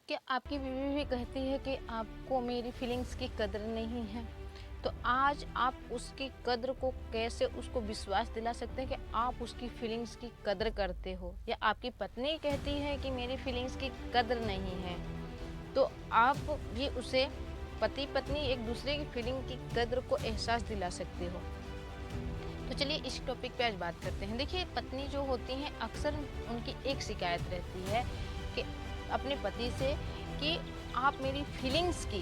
क्या आपकी बीवी भी कहती है कि आपको मेरी फीलिंग्स की कदर नहीं है? तो आज आप उसकी कद्र को कैसे उसको विश्वास दिला सकते हैं कि आप उसकी फीलिंग्स की कद्र करते हो? या आपकी पत्नी कहती है कि मेरी फीलिंग्स की कद्र नहीं है, तो आप ये उसे पति पत्नी एक दूसरे की फीलिंग की कद्र को एहसास दिला सकते हो। तो चलिए इस टॉपिक पे आज बात करते हैं। देखिए, पत्नी जो होती हैं अक्सर उनकी एक शिकायत रहती है कि अपने पति से कि आप मेरी फीलिंग्स की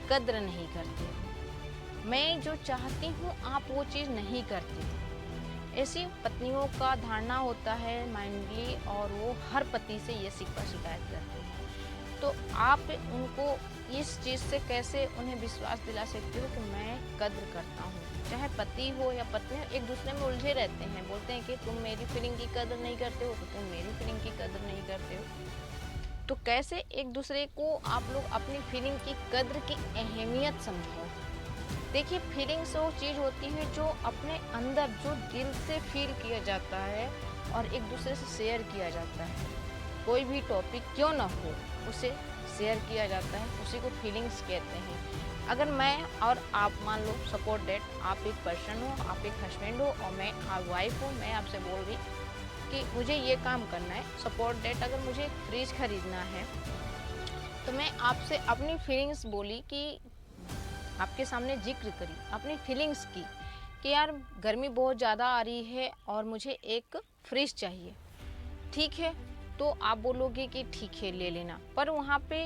कद्र नहीं करते हो, मैं जो चाहती हूँ आप वो चीज़ नहीं करते हो। ऐसी पत्नियों का धारणा होता है माइंडली, और वो हर पति से ये शिकायत करते हैं। तो आप उनको इस चीज़ से कैसे उन्हें विश्वास दिला सकते हो कि मैं कद्र करता हूँ? चाहे पति हो या पत्नी हो, एक दूसरे में उलझे रहते हैं, बोलते हैं कि तुम मेरी फीलिंग की कद्र नहीं करते हो तो तुम मेरी फीलिंग की कद्र नहीं करते हो। तो कैसे एक दूसरे को आप लोग अपनी फीलिंग की कद्र की अहमियत समझाओ। देखिए, फीलिंग्स वो चीज़ होती है जो अपने अंदर जो दिल से फील किया जाता है और एक दूसरे से शेयर किया जाता है। कोई भी टॉपिक क्यों ना हो, उसे शेयर किया जाता है, उसी को फीलिंग्स कहते हैं। अगर मैं और आप मान लो सपोर्ट डेट, आप एक पर्सन हो, आप एक हस्बैंड हो और मैं वाइफ हूँ, मैं आपसे बोल रही कि मुझे ये काम करना है। सपोर्ट डेट, अगर मुझे फ्रिज खरीदना है तो मैं आपसे अपनी फीलिंग्स बोली कि आपके सामने जिक्र करी अपनी फीलिंग्स की कि यार गर्मी बहुत ज़्यादा आ रही है और मुझे एक फ्रिज चाहिए। ठीक है, तो आप बोलोगे कि ठीक है ले लेना, पर वहाँ पे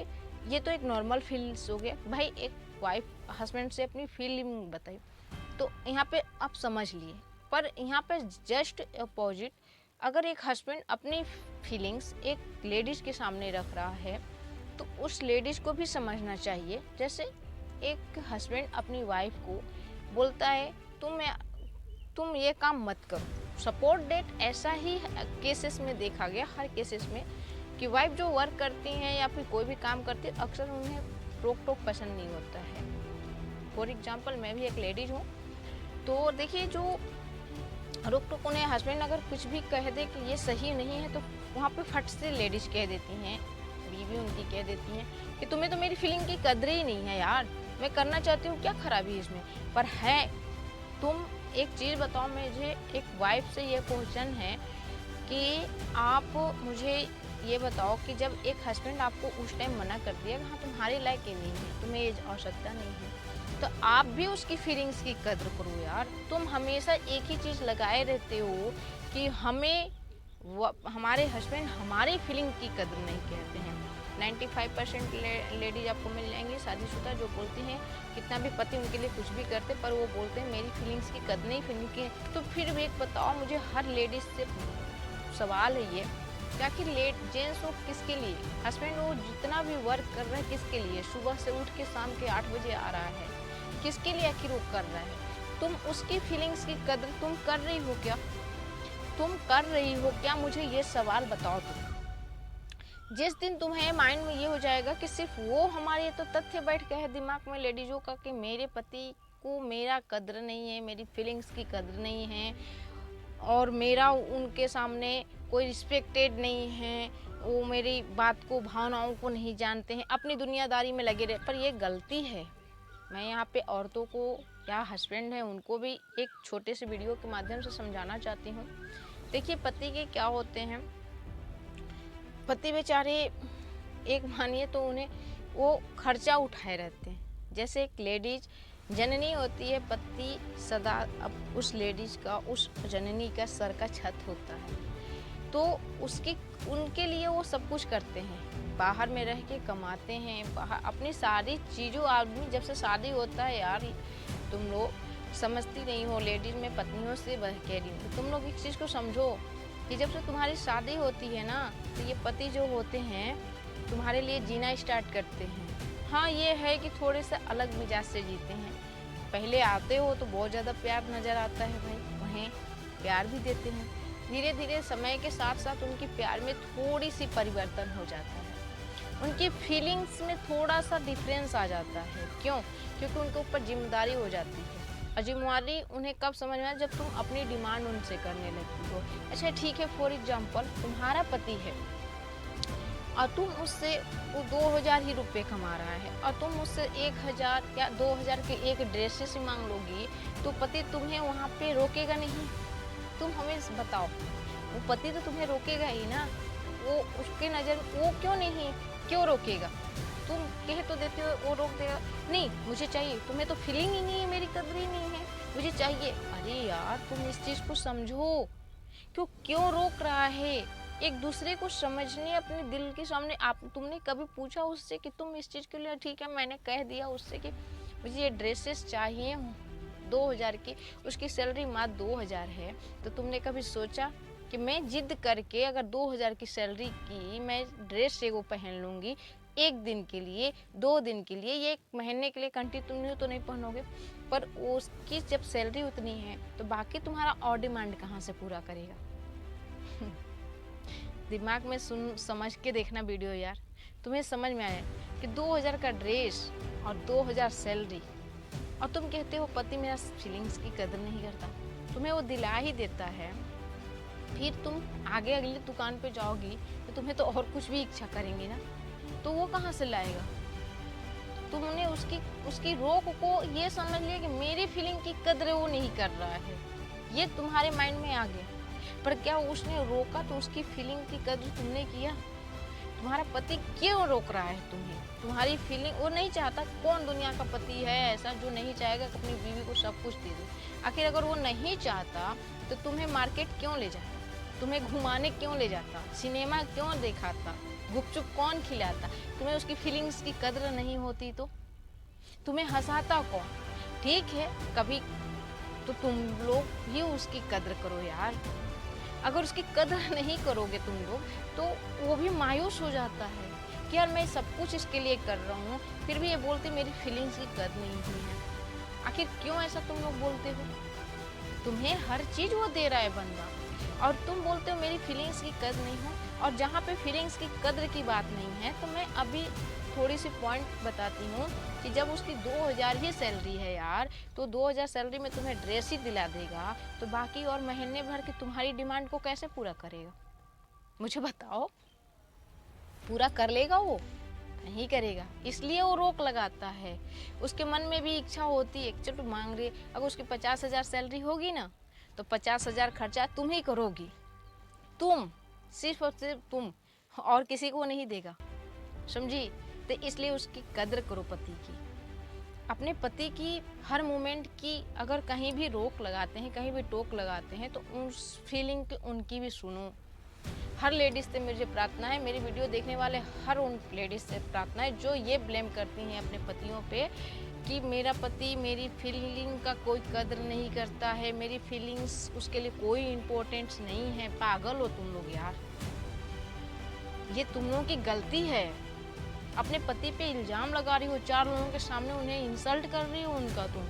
ये तो एक नॉर्मल फील्स हो गया। भाई, एक वाइफ हस्बैंड से अपनी फीलिंग बताई तो यहाँ पे आप समझ लिए। पर यहाँ पे जस्ट अपोजिट, अगर एक हस्बैंड अपनी फीलिंग्स एक लेडीज़ के सामने रख रहा है तो उस लेडीज़ को भी समझना चाहिए। जैसे एक हस्बैंड अपनी वाइफ को बोलता है तुम ये काम मत करो। सपोर्ट डेट ऐसा ही केसेस में देखा गया, हर केसेस में, कि वाइफ जो वर्क करती हैं या फिर कोई भी काम करती है अक्सर उन्हें रोक टोक पसंद नहीं होता है। फॉर एग्जाम्पल, मैं भी एक लेडीज हूँ, तो देखिए जो रोक टोक उन्हें हस्बैंड अगर कुछ भी कह दे कि ये सही नहीं है तो वहाँ पे फट से लेडीज कह देती हैं, बीवी उनकी कह देती हैं कि तुम्हें तो मेरी फीलिंग की कदर ही नहीं है यार, मैं करना चाहती हूँ, क्या खराबी है इसमें। पर है, तुम एक चीज़ बताओ मुझे, एक वाइफ से ये क्वेश्चन है कि आप मुझे ये बताओ कि जब एक हस्बैंड आपको उस टाइम मना कर दिया, हाँ तुम्हारे लायक ही नहीं है, तुम्हें ये आवश्यकता नहीं है, तो आप भी उसकी फीलिंग्स की कद्र करो यार। तुम हमेशा एक ही चीज़ लगाए रहते हो कि हमारे हस्बैंड हमारी फीलिंग की कद्र नहीं कहते हैं। 95% लेडीज आपको मिल जाएंगी शादीशुदा जो बोलती हैं कितना भी पति उनके लिए कुछ भी करते, पर वो बोलते हैं मेरी फीलिंग्स की कद्र नहीं, फीलिंग की। तो फिर भी एक बताओ मुझे, हर लेडीज से सवाल है ये, क्या कि जेंट्स वो किसके लिए, हस्बैंड वो जितना भी वर्क कर रहा है किसके लिए, सुबह से उठ के शाम के 8 बजे आ रहा है, किसके लिए आखिर वो कर रहा है? तुम उसकी फीलिंग्स की कद्र तुम कर रही हो क्या? तुम कर रही हो क्या? मुझे ये सवाल बताओ तुम। जिस दिन तुम्हें माइंड में ये हो जाएगा कि सिर्फ वो हमारे, तो तथ्य बैठ गया है दिमाग में लेडीजों का कि मेरे पति को मेरा कद्र नहीं है, मेरी फीलिंग्स की कद्र नहीं है और मेरा उनके सामने कोई रिस्पेक्टेड नहीं है, वो मेरी बात को, भावनाओं को नहीं जानते हैं, अपनी दुनियादारी में लगे रहे। पर ये गलती है। मैं यहाँ पे औरतों को या हस्बैंड है उनको भी एक छोटे से वीडियो के माध्यम से समझाना चाहती हूँ। देखिए, पति के क्या होते हैं, पति बेचारे एक मानिए तो उन्हें वो खर्चा उठाए रहते हैं। जैसे एक लेडीज जननी होती है, पति सदा अब उस लेडीज का, उस जननी का सर का छत होता है, तो उसकी उनके लिए वो सब कुछ करते हैं, बाहर में रह के कमाते हैं, बाहर अपनी सारी चीज़ों, आदमी जब से शादी होता है यार, तुम लोग समझती नहीं हो, लेडीज में पत्नियों से कह रही हूँ, तुम लोग इस चीज़ को समझो कि जब से तुम्हारी शादी होती है ना, तो ये पति जो होते हैं तुम्हारे लिए जीना स्टार्ट करते हैं। हाँ, ये है कि थोड़े से अलग मिजाज से जीते हैं। पहले आते हो तो बहुत ज़्यादा प्यार नज़र आता है भाई, वहीं प्यार भी देते हैं, धीरे धीरे समय के साथ साथ उनकी प्यार में थोड़ी सी परिवर्तन हो जाता है, उनकी फीलिंग्स में थोड़ा सा डिफरेंस आ जाता है। क्यों? क्योंकि उनके ऊपर जिम्मेदारी हो जाती है, और जिम्मेदारी उन्हें कब समझ में आए, जब तुम अपनी डिमांड उनसे करने लगती हो। अच्छा ठीक है, फॉर एग्जाम्पल तुम्हारा पति है और तुम उससे वो 2000 ही रुपए कमा रहा है और तुम उससे 1000 या 2000 के एक ड्रेसेस ही मांग लोगी, तो पति तुम्हें वहाँ पे रोकेगा नहीं? तुम हमें बताओ, वो पति तो तुम्हें रोकेगा ही ना। वो उसके नज़र वो क्यों रोकेगा? तुम कह तो देते हो वो रोक देगा, नहीं मुझे चाहिए, तुम्हें तो फीलिंग ही नहीं है, मेरी कदर ही नहीं है, मुझे चाहिए। अरे यार तुम इस चीज़ को समझो, क्यों रोक रहा है? एक दूसरे को समझने अपने दिल के सामने। आप तुमने कभी पूछा उससे कि तुम इस चीज़ के लिए, ठीक है मैंने कह दिया उससे कि मुझे ये ड्रेसेस चाहिए 2000 की, उसकी सैलरी मात्र 2000 है, तो तुमने कभी सोचा कि मैं जिद करके अगर 2000 की सैलरी की मैं ड्रेस एगो पहन लूँगी, एक दिन के लिए 2 दिन के लिए, ये 1 महीने के लिए कंटिन्यू तो नहीं पहनोगे, पर उसकी जब सैलरी उतनी है तो बाकी तुम्हारा और डिमांड कहाँ से पूरा करेगा? दिमाग में समझ के देखना वीडियो यार, तुम्हें समझ में आया कि 2000 का ड्रेस और 2000 सैलरी, और तुम कहते हो पति मेरा फीलिंग्स की कदर नहीं करता, तुम्हें वो दिला ही देता है, फिर तुम आगे अगली दुकान पे जाओगी तो तुम्हें तो और कुछ भी इच्छा करेंगे ना, तो वो कहाँ से लाएगा? तुमने उसकी रोक को ये समझ लिया कि मेरी फीलिंग की कदर वो नहीं कर रहा है, ये तुम्हारे माइंड में आ गया। पर क्या उसने रोका तो उसकी फीलिंग की कदर तुमने किया? तुम्हारा पति क्यों रोक रहा है तुम्हें? तुम्हारी फीलिंग वो नहीं चाहता। कौन दुनिया का पति है ऐसा जो नहीं चाहेगा कि अपनी बीवी को सब कुछ दे दे? आखिर अगर वो नहीं चाहता तो तुम्हें मार्केट क्यों ले जाता, तुम्हें घुमाने क्यों ले जाता, सिनेमा क्यों दिखाता, गुपचुप कौन खिलाता? तुम्हें उसकी फीलिंग्स की कदर नहीं होती तो तुम्हें हंसाता कौन? ठीक है, कभी तो तुम लोग भी उसकी कदर करो यार। अगर उसकी कदर नहीं करोगे तुम लोग तो वो भी मायूस हो जाता है कि यार मैं सब कुछ इसके लिए कर रहा हूँ, फिर भी ये बोलते मेरी फीलिंग्स की कदर नहीं हुई है। आखिर क्यों ऐसा तुम लोग बोलते हो? तुम्हें हर चीज़ वो दे रहा है बंदा, और तुम बोलते हो मेरी फीलिंग्स की कदर नहीं हो। और जहाँ पे फीलिंग्स की कदर की बात नहीं है तो मैं अभी थोड़ी सी पॉइंट बताती हूँ कि जब उसकी 2000 ही सैलरी है यार, तो 2000 सैलरी में तुम्हें ड्रेस ही दिला देगा, तो बाकी और महीने भर की तुम्हारी डिमांड को कैसे पूरा करेगा? मुझे बताओ, पूरा कर लेगा वो? नहीं करेगा, इसलिए वो रोक लगाता है। उसके मन में भी इच्छा होती है, चलो मांग रही, अगर उसकी 50,000 सैलरी होगी ना तो 50,000 खर्चा तुम ही करोगी, तुम, सिर्फ और सिर्फ तुम, और किसी को नहीं देगा, समझी? तो इसलिए उसकी कदर करो पति की, अपने पति की हर मोमेंट की। अगर कहीं भी रोक लगाते हैं, कहीं भी टोक लगाते हैं तो उस फीलिंग की उनकी भी सुनो। हर लेडीज़ से मुझे प्रार्थना है, मेरी वीडियो देखने वाले हर उन लेडीज़ से प्रार्थना है जो ये ब्लेम करती हैं अपने पतियों पे कि मेरा पति मेरी फीलिंग का कोई कदर नहीं करता है, मेरी फीलिंग्स उसके लिए कोई इम्पोर्टेंस नहीं है। पागल हो तुम लोग यार, ये तुम लोगों की गलती है। अपने पति पे इल्ज़ाम लगा रही हो, 4 लोगों के सामने उन्हें इंसल्ट कर रही हो उनका। तुम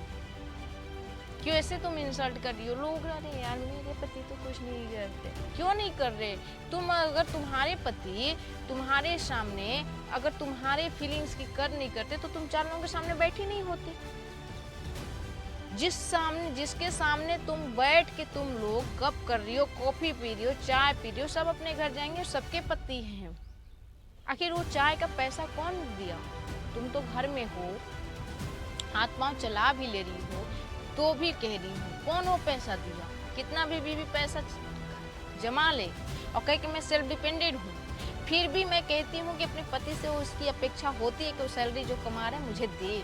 क्यों ऐसे तुम इंसल्ट कर रही हो? लोग अरे यार मेरे पति तो कुछ नहीं करते, क्यों नहीं कर रहे? तुम अगर तुम्हारे पति तुम्हारे सामने अगर तुम्हारे फीलिंग्स की कदर नहीं करते तो तुम 4 लोगों के सामने बैठी नहीं होती। जिसके सामने तुम बैठ के तुम लोग गप कर रही हो, कॉफी पी रही हो, चाय पी रही हो, सब अपने घर जाएंगे, सबके पति हैं। आखिर वो चाय का पैसा कौन दिया? तुम तो घर में हो, हाथ पांव चला भी ले रही हो तो भी कह रही हूँ कौन वो पैसा दिया? कितना भी बीवी पैसा जमा ले और कहे कि मैं सेल्फ डिपेंडेंट हूँ, फिर भी मैं कहती हूँ कि अपने पति से उसकी अपेक्षा होती है कि वो सैलरी जो कमा रहा है मुझे दे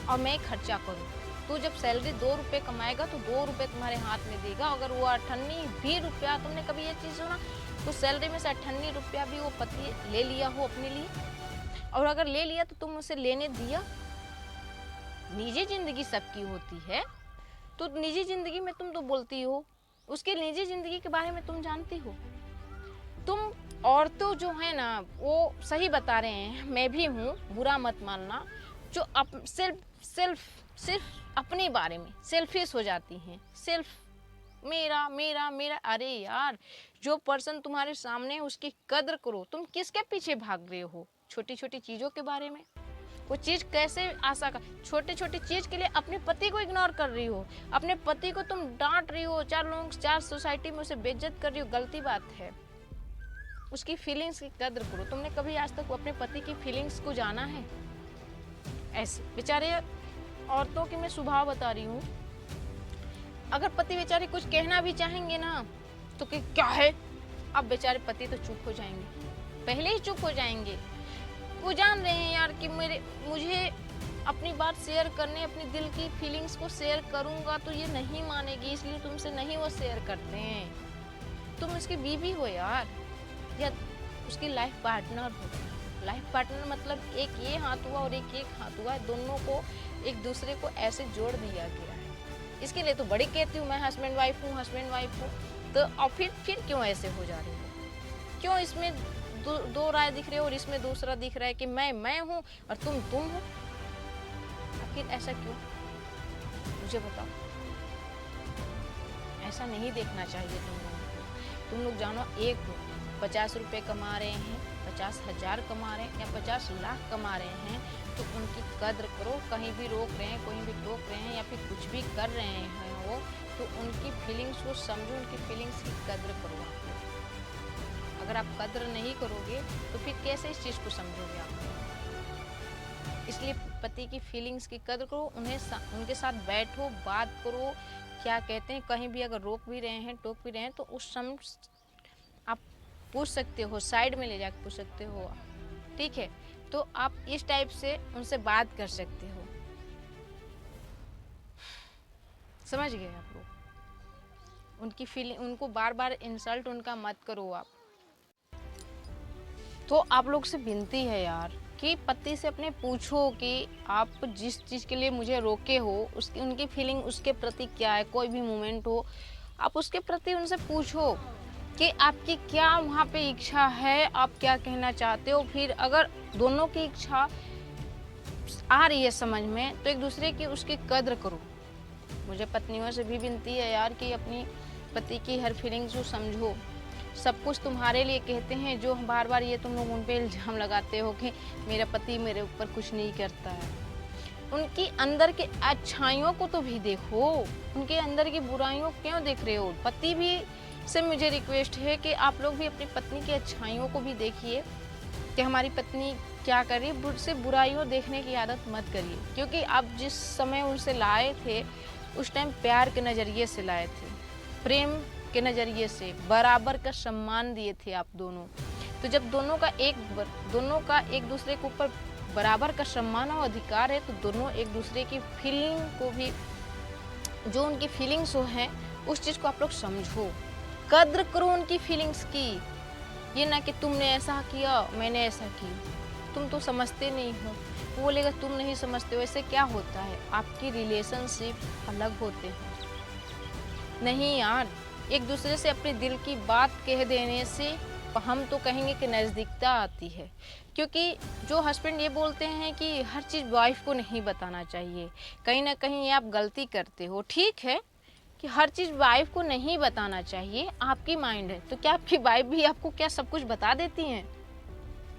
और मैं खर्चा करूँ। तो जब सैलरी 2 रुपये कमाएगा तो 2 रुपये तुम्हारे हाथ में देगा। अगर वो 98 भी रुपया, तुमने कभी ये चीज़ सुना तो सैलरी में से 98 रुपया भी वो पति ले लिया हो अपने लिए, और अगर ले लिया तो तुम उसे लेने दिया? निजी जिंदगी सबकी होती है, तो निजी जिंदगी में तुम तो बोलती हो, उसके निजी जिंदगी के बारे में तुम जानती हो? तुम औरतों जो है ना वो सही बता रहे हैं, मैं भी हूँ, बुरा मत मानना, जो सिर्फ अपने बारे में सेल्फिश हो जाती हैं। सिर्फ मेरा मेरा मेरा। अरे यार, जो पर्सन तुम्हारे सामने है उसकी कदर करो। तुम किसके पीछे भाग रहे हो? छोटी छोटी चीज़ों के बारे में। वो चीज़ कैसे आशा का, छोटी छोटी चीज़ के लिए अपने पति को इग्नोर कर रही हो, अपने पति को तुम डांट रही हो, 4 लोग 4 सोसाइटी में उसे बेइज्जत कर रही हो। गलती बात है। उसकी फीलिंग्स की कद्र करो। तुमने कभी आज तक अपने पति की फीलिंग्स को जाना है? ऐसे बेचारे औरतों की मैं स्वभाव बता रही हूँ, अगर पति बेचारे कुछ कहना भी चाहेंगे ना तो कि क्या है, अब बेचारे पति तो चुप हो जाएंगे, पहले ही चुप हो जाएंगे। वो जान रहे हैं यार कि मुझे अपनी बात शेयर करने, अपनी दिल की फीलिंग्स को शेयर करूंगा तो ये नहीं मानेगी, इसलिए तुमसे नहीं वो शेयर करते हैं। तुम उसकी बीवी हो यार, या उसकी लाइफ पार्टनर हो। लाइफ पार्टनर मतलब एक ये हाथ हुआ और एक हाथ हुआ, दोनों को एक दूसरे को ऐसे जोड़ दिया गया है। इसके लिए तो बड़ी कहती हूँ मैं हस्बैंड वाइफ हूँ, हस्बैंड वाइफ हूँ। तो और फिर क्यों ऐसे हो जा रही हो? क्यों इसमें दो राय दिख रहे हो और इसमें दूसरा दिख रहा है कि मैं हूँ और तुम हो? आखिर ऐसा क्यों, मुझे बताओ। ऐसा नहीं देखना चाहिए तुम लोगों को। तुम लोग जानो, एक 50 रुपये कमा रहे हैं, 50,000 कमा रहे हैं या 50 लाख कमा रहे हैं, तो उनकी कद्र करो। कहीं भी रोक रहे हैं, कहीं भी टोक रहे हैं या फिर कुछ भी कर रहे हैं वो, तो उनकी फीलिंग्स को समझो, उनकी फीलिंग्स की कद्र करो आप लोग। अगर आप कद्र नहीं करोगे तो फिर कैसे इस चीज़ को समझोगे आप? इसलिए पति की फीलिंग्स की कद्र करो, उनके साथ बैठो, बात करो, क्या कहते हैं। कहीं भी अगर रोक भी रहे हैं, टोक भी रहे हैं, तो उस समय आप पूछ सकते हो, साइड में ले जाकर पूछ सकते हो, ठीक है। तो आप इस टाइप से उनसे बात कर सकते हो। समझ गए आप लोग? उनकी फीलिंग, उनको बार बार इंसल्ट उनका मत करो आप। तो आप लोग से विनती है यार कि पति से अपने पूछो कि आप जिस चीज़ के लिए मुझे रोके हो, उसकी उनकी फीलिंग उसके प्रति क्या है। कोई भी मोमेंट हो, आप उसके प्रति उनसे पूछो कि आपकी क्या वहाँ पे इच्छा है, आप क्या कहना चाहते हो। फिर अगर दोनों की इच्छा आ रही है समझ में, तो एक दूसरे की उसकी कद्र करो। मुझे पत्नियों से भी विनती है यार कि अपनी पति की हर फीलिंग्स को समझो। सब कुछ तुम्हारे लिए कहते हैं, जो बार बार ये तुम लोग उन पे इल्ज़ाम लगाते हो कि मेरा पति मेरे ऊपर कुछ नहीं करता है। उनकी अंदर की अच्छाइयों को तो भी देखो, उनके अंदर की बुराइयों को क्यों देख रहे हो? पति भी से मुझे रिक्वेस्ट है कि आप लोग भी अपनी पत्नी की अच्छाइयों को भी देखिए कि हमारी पत्नी क्या कर रही है। उससे बुराइयों देखने की आदत मत करिए, क्योंकि आप जिस समय उनसे लाए थे उस टाइम प्यार के नज़रिए से लाए थे, प्रेम के नज़रिए से, बराबर का सम्मान दिए थे आप दोनों। तो जब दोनों का एक दूसरे के ऊपर बराबर का सम्मान और अधिकार है, तो दोनों एक दूसरे की फीलिंग को भी, जो उनकी फीलिंग्स हैं, उस चीज़ को आप लोग समझो, कद्र करो उनकी फीलिंग्स की। ये ना कि तुमने ऐसा किया, मैंने ऐसा किया, तुम तो समझते नहीं हो। वो बोलेगा तुम नहीं समझते हो। ऐसे क्या होता है? आपकी रिलेशनशिप अलग होते हैं। नहीं यार, एक दूसरे से अपने दिल की बात कह देने से हम तो कहेंगे कि नज़दीकता आती है। क्योंकि जो हस्बैंड ये बोलते हैं कि हर चीज़ वाइफ को नहीं बताना चाहिए, कहीं ना कहीं ये आप गलती करते हो। ठीक है कि हर चीज़ वाइफ को नहीं बताना चाहिए, आपकी माइंड है, तो क्या आपकी वाइफ भी आपको क्या सब कुछ बता देती हैं?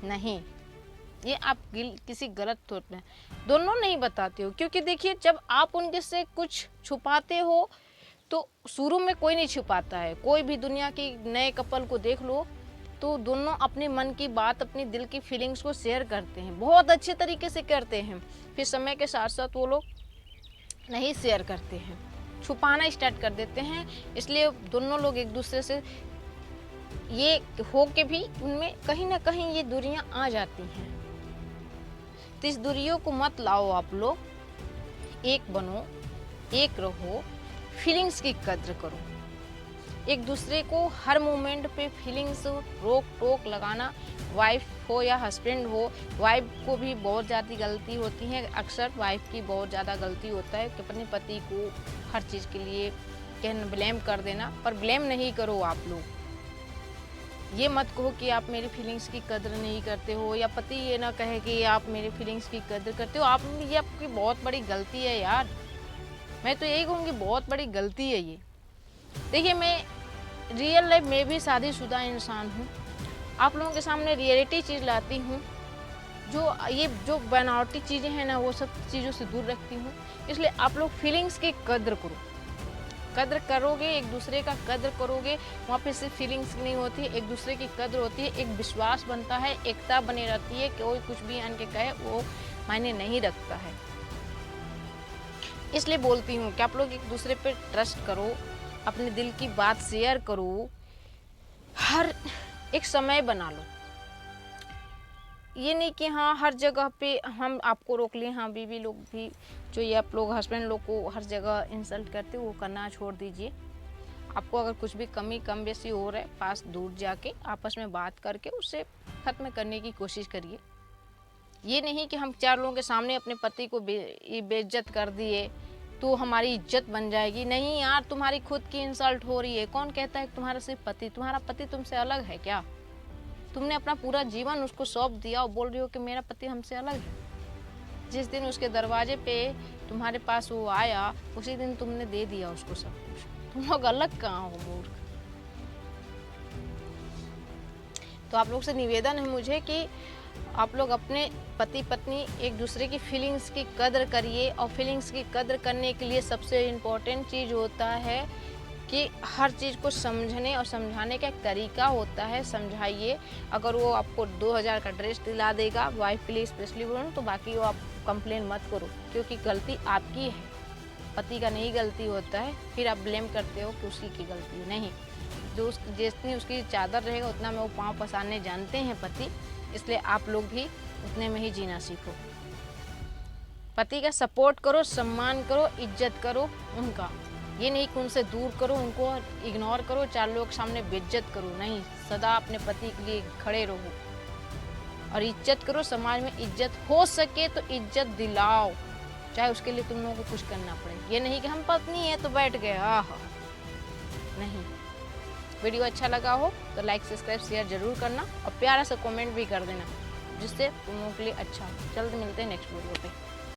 नहीं, ये आप किसी गलत थॉट में दोनों नहीं बताते हो। क्योंकि देखिए, जब आप उनके से कुछ छुपाते हो तो शुरू में कोई नहीं छुपाता है। कोई भी दुनिया की नए कपल को देख लो तो दोनों अपने मन की बात, अपनी दिल की फीलिंग्स को शेयर करते हैं, बहुत अच्छे तरीके से करते हैं। फिर समय के साथ साथ वो लोग नहीं शेयर करते हैं, छुपाना स्टार्ट कर देते हैं। इसलिए दोनों लोग एक दूसरे से ये हो के भी उनमें कहीं ना कहीं ये दूरियां आ जाती हैं। तो इस दूरियों को मत लाओ आप लोग, एक बनो, एक रहो, फीलिंग्स की कद्र करो। एक दूसरे को हर मोमेंट पे फीलिंग्स रोक टोक लगाना, वाइफ हो या हस्बैंड हो, वाइफ को भी बहुत ज़्यादा गलती होती है। अक्सर वाइफ की बहुत ज़्यादा गलती होता है कि अपने पति को हर चीज़ के लिए कहना, ब्लेम कर देना। पर ब्लेम नहीं करो आप लोग। ये मत कहो कि आप मेरी फीलिंग्स की कद्र नहीं करते हो, या पति ये ना कहे कि आप मेरी फीलिंग्स की कद्र करते हो। ये आपकी बहुत बड़ी गलती है यार। मैं तो यही कहूँगी, बहुत बड़ी गलती है ये। देखिए, मैं रियल लाइफ में भी शादीशुदा इंसान हूँ। आप लोगों के सामने रियलिटी चीज़ लाती हूँ। जो बनावटी चीज़ें हैं ना, वो सब चीज़ों से दूर रखती हूँ। इसलिए आप लोग फीलिंग्स की कद्र करो। कद्र करोगे, एक दूसरे का कद्र करोगे, वहाँ पे सिर्फ फीलिंग्स नहीं होती, एक दूसरे की कद्र होती है, एक विश्वास बनता है, एकता बनी रहती है, कोई कुछ भी आन के कहे वो मायने नहीं रखता है। इसलिए बोलती हूँ कि आप लोग एक दूसरे पे ट्रस्ट करो, अपने दिल की बात शेयर करो, हर एक समय बना लो। ये नहीं कि हाँ हर जगह पे हम आपको रोक लें। हाँ बीवी लोग भी जो ये आप लोग हस्बैंड लोग को हर जगह इंसल्ट करते हो वो करना छोड़ दीजिए। आपको अगर कुछ भी कमी बेसी हो रहा है, पास दूर जाके आपस में बात करके उससे ख़त्म करने की कोशिश करिए। ये नहीं कि हम 4 लोगों के सामने अपने पति को बेइज्जत कर दिए तो हमारी इज्जत बन जाएगी। नहीं यार, तुम्हारी खुद की इंसल्ट हो रही है। कौन कहता है कि तुम्हारा सिर्फ पति, तुम्हारा पति तुमसे अलग है क्या? तुमने अपना पूरा जीवन उसको सौंप दिया और बोल रही हो कि मेरा पति हमसे अलग है। जिस दिन उसके दरवाजे पे तुम्हारे पास वो आया उसी दिन तुमने दे दिया उसको सब कुछ। तुम लोग अलग कहाँ हो मूर्ख। तो आप लोग से निवेदन है मुझे कि आप लोग अपने पति पत्नी एक दूसरे की फीलिंग्स की कद्र करिए। और फीलिंग्स की कद्र करने के लिए सबसे इम्पोर्टेंट चीज़ होता है कि हर चीज़ को समझने और समझाने का एक तरीका होता है। समझाइए। अगर वो आपको 2000 का ड्रेस दिला देगा, वाइफ के लिए स्पेशली बोलूँ, तो बाकी वो आप कंप्लेन मत करो, क्योंकि गलती आपकी है, पति का नहीं गलती होता है। फिर आप ब्लेम करते हो कि उसकी की गलती है। नहीं, जो जितनी उसकी चादर रहेगा उतना में वो पाँव पसारने जानते हैं पति। इसलिए आप लोग भी उतने में ही जीना सीखो। पति का सपोर्ट करो, सम्मान करो, इज्जत करो उनका। ये नहीं कि उनसे दूर करो, उनको इग्नोर करो, 4 लोग सामने बेइज्जत करो। नहीं, सदा अपने पति के लिए खड़े रहो और इज्जत करो। समाज में इज्जत हो सके तो इज्जत दिलाओ, चाहे उसके लिए तुम लोगों को कुछ करना पड़े। ये नहीं कि हम पत्नी है तो बैठ गए। नहीं। वीडियो अच्छा लगा हो तो लाइक सब्सक्राइब शेयर जरूर करना और प्यारा सा कमेंट भी कर देना, जिससे तुम लोगों के लिए अच्छा हो। जल्द मिलते हैं नेक्स्ट वीडियो पे।